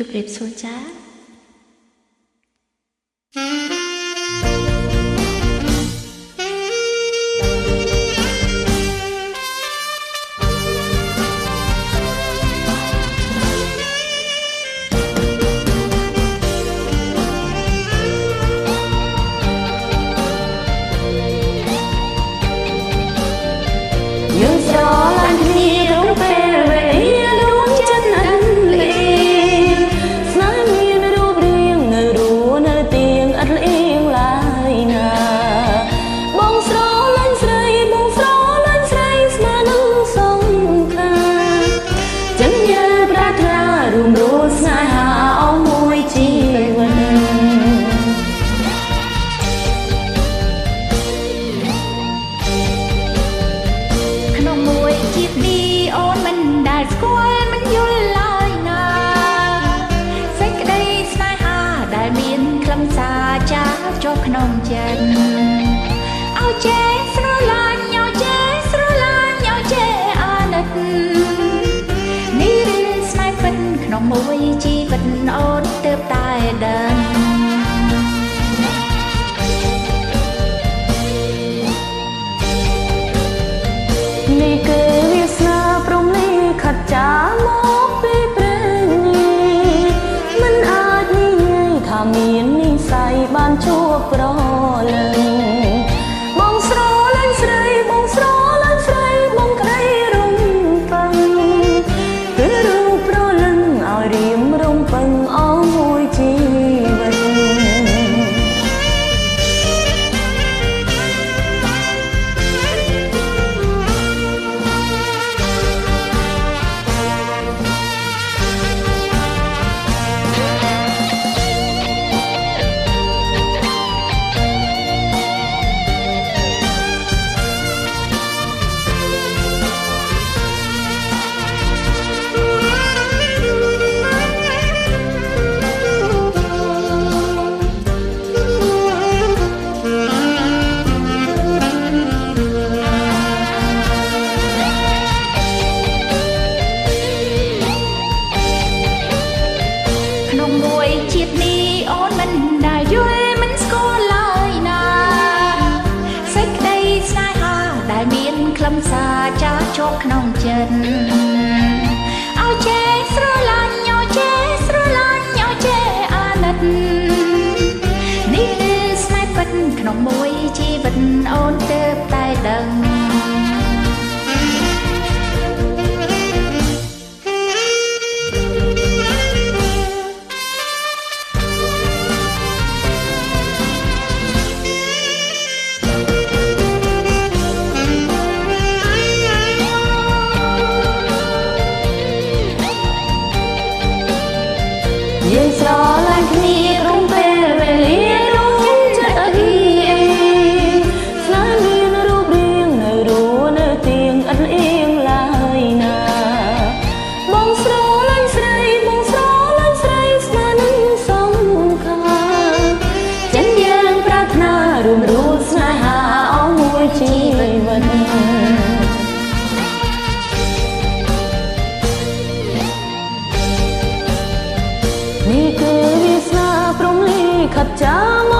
ជម្រាបសួរចាយើងស្រឡាញ់គ្នាក្នុងពេលវេលាលួងចិត្តអន្លៀងស្នេហ៍មានរូបរាងនៅរស់នៅទៀងអត់លៀងឡើយណាបងស្រឡាញ់ស្រីបងស្រឡាញ់ស្រីស្មើនឹងសង្ខារចិញ្ញើប្រាថ្នារួមរស់ស្នេហាអស់មួយជីវិតចូលក្នុងចិត្តឲ្យចេះស្រឡាញ់ឲ្យចេះស្រឡាញ់ឲ្យចេះអាណិតនេះរៀនស្នេហ៍ពិតក្នុងមួយជីវិតអូនទើបតែដឹងនេះគឺវាសនាព្រមលិខិតចាមកពីព្រះមិនអាចនិយាយថាមាននិស័យបានជួបប្រលឹងបងស្រឡាញ់ស្រីបងស្រឡាញ់ស្រីបងក្តីរំពឹងគឺរូបប្រលឹងឲ្យរៀមរំពឹងអស់មួយជីវិតជាតិនេះអូនមិនដែលយល់មិនស្គាល់ឡើយណាសេចក្តីស្នេហាដែលមានខ្លឹមសារចាស់ជាប់ក្នុងចិត្តឲ្យចេះស្រឡាញ់ឲ្យចេះស្រឡាញ់ឲ្យចេះអាណិតនេះគឺស្នេហ៍ពិតក្នុងមួយជីវិតអូនទើបតែដឹងយើងស្រឡាញ់គ្នាក្នុងពេលវេលាលួងចិត្តអីស្នេហ៍មានរូបរាងនៅរស់នៅទៀងអត់លៀងឡើយណាបងស្រឡាញ់ស្រីបងស្រឡាញ់ស្រីស្មើនឹងសង្ខារចិញ្ញើប្រាថ្នារួមរស់ស្នេហាអស់មួយជីវិតនេះគឺវាសនាព្រមលិខិតចាមក